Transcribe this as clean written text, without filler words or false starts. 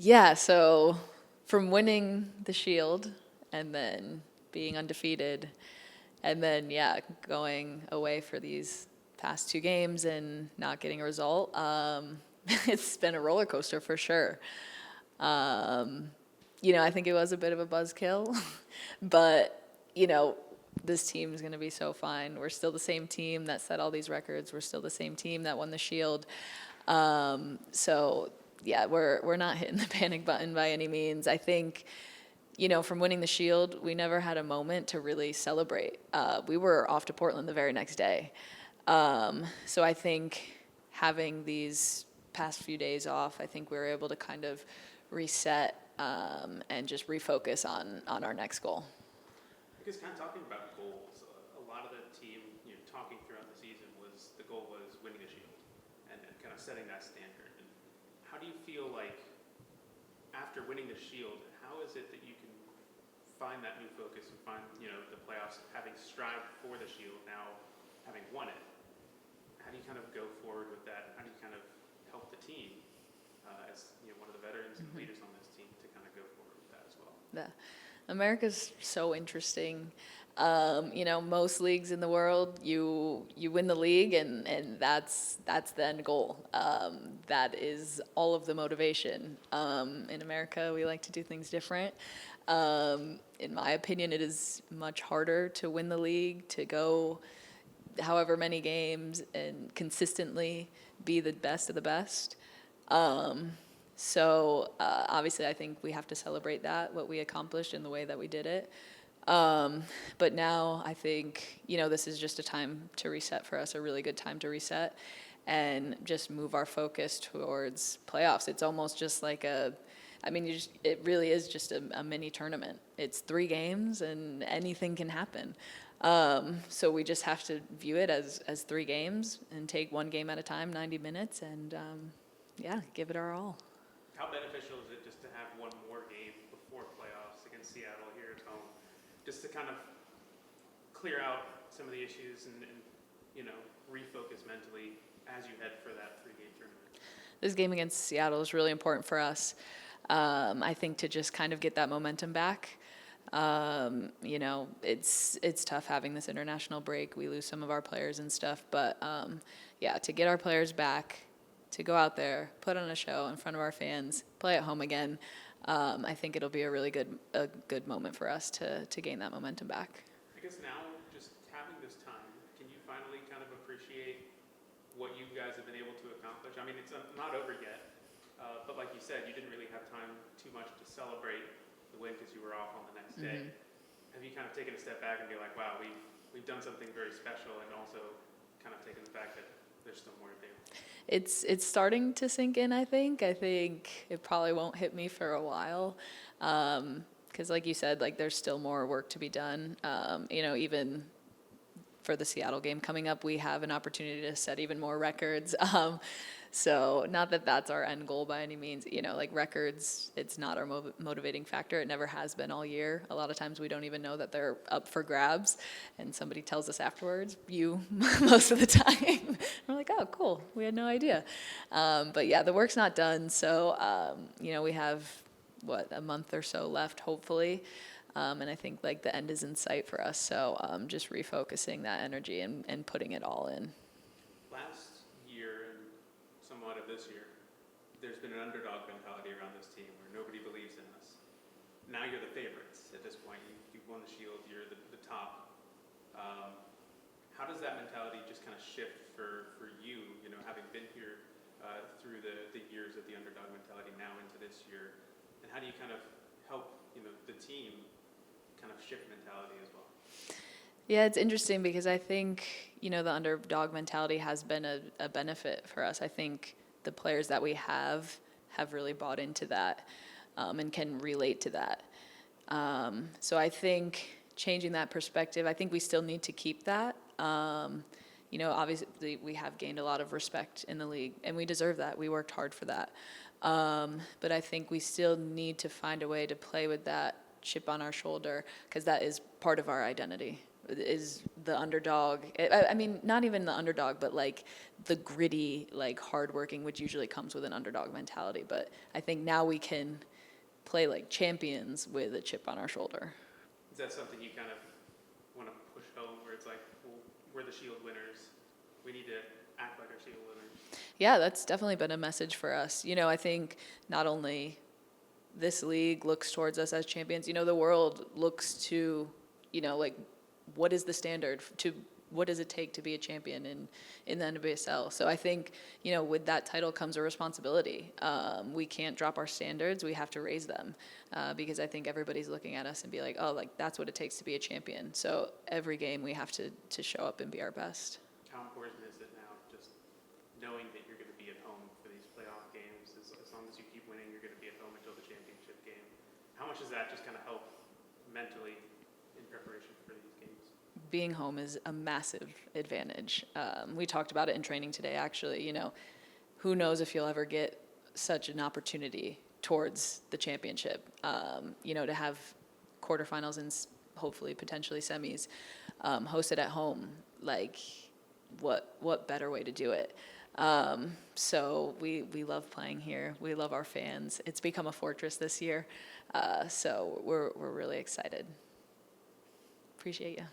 Yeah, so from winning the Shield and then being undefeated and then, yeah, going away for these past two games and not getting a result, it's been a roller coaster for sure. Um, I think it was a bit of a buzzkill, but, this team is going to be so fine. We're still the same team that set all these records. We're still the same team that won the Shield. So yeah, we're not hitting the panic button by any means. I think, from winning the Shield, we never had a moment to really celebrate. We were off to Portland the very next day. So I think having these past few days off, I think we were able to kind of reset and just refocus on our next goal. Because kind of talking about goals, a lot of the team, talking throughout the season the goal was winning a Shield and kind of setting that standard. And how do you feel like after winning the Shield, how is it that you can find that new focus and find, the playoffs, having strived for the Shield, now having won it? How do you kind of go forward with that? How do you kind of help the team as one of the veterans and leaders on this team to kind of go forward with that as well? Yeah. America's so interesting. Most leagues in the world, you win the league and that's the end goal. That is all of the motivation. In America, we like to do things different. In my opinion, it is much harder to win the league, to go however many games and consistently be the best of the best. So obviously, I think we have to celebrate what we accomplished in the way that we did it. But now I think, this is just a time to reset for us, a really good time to reset and just move our focus towards playoffs. It's almost just like it really is just a mini tournament. It's 3 games and anything can happen. So we just have to view it as 3 games and take one game at a time, 90 minutes, and give it our all. How beneficial is it just to have one more game before playoffs against Seattle here at home, just to kind of clear out some of the issues and refocus mentally as you head for that 3-game tournament? This game against Seattle is really important for us. I think to just kind of get that momentum back. It's tough having this international break. We lose some of our players and stuff, but to get our players back, to go out there, put on a show in front of our fans, play at home again, I think it'll be a really good moment for us to gain that momentum back. I guess now, just having this time, can you finally kind of appreciate what you guys have been able to accomplish? I mean, it's not over yet, but like you said, you didn't really have time too much to celebrate the win because you were off on the next day. Have you kind of taken a step back and be like, wow, we've done something very special, and also kind of taken the fact that there's still more to do? It's starting to sink in, I think. I think it probably won't hit me for a while. Because like you said, there's still more work to be done. Even for the Seattle game coming up, we have an opportunity to set even more records. So not that that's our end goal by any means. Records, it's not our motivating factor. It never has been all year. A lot of times we don't even know that they're up for grabs, and somebody tells us afterwards, most of the time. We're like, oh, cool. We had no idea. But yeah, the work's not done. So, we have, a month or so left, hopefully. And I think the end is in sight for us. So just refocusing that energy and putting it all in. Last year and somewhat of this year, there's been an underdog mentality around this team where nobody believes in us. Now you're the favorites at this point. You've won the Shield. You're the top. How does that mentality just kind of shift for you, having been here through the years of the underdog mentality now into this year? And how do you kind of help, the team kind of shift mentality as well? Yeah, it's interesting because I think, the underdog mentality has been a benefit for us. I think the players that we have really bought into that and can relate to that. So I think changing that perspective, I think we still need to keep that. Obviously we have gained a lot of respect in the league, and we deserve that. We worked hard for that. But I think we still need to find a way to play with that chip on our shoulder, because that is part of our identity. is the underdog. I mean, not even the underdog, but like the gritty, like hardworking, which usually comes with an underdog mentality. But I think now we can play like champions with a chip on our shoulder. Is that something you kind of want to push home, where it's like, well, we're the Shield winners, we need to act like our Shield winners? Yeah, that's definitely been a message for us. I think not only this league looks towards us as champions, the world looks to, like, what is the standard to, what does it take to be a champion in the NWSL? So I think, with that title comes a responsibility. We can't drop our standards. We have to raise them because I think everybody's looking at us and be like, oh, like that's what it takes to be a champion. So every game we have to show up and be our best. How important is it now, just knowing that you're going to be at home for these playoff games? As long as you keep winning, you're going to be at home until the championship game. How much does that just kind of help mentally in preparation for these games? Being home is a massive advantage. We talked about it in training today, actually. Who knows if you'll ever get such an opportunity towards the championship, to have quarterfinals and hopefully potentially semis hosted at home. Like, what better way to do it? So we love playing here. We love our fans. It's become a fortress this year. So we're really excited. Appreciate you.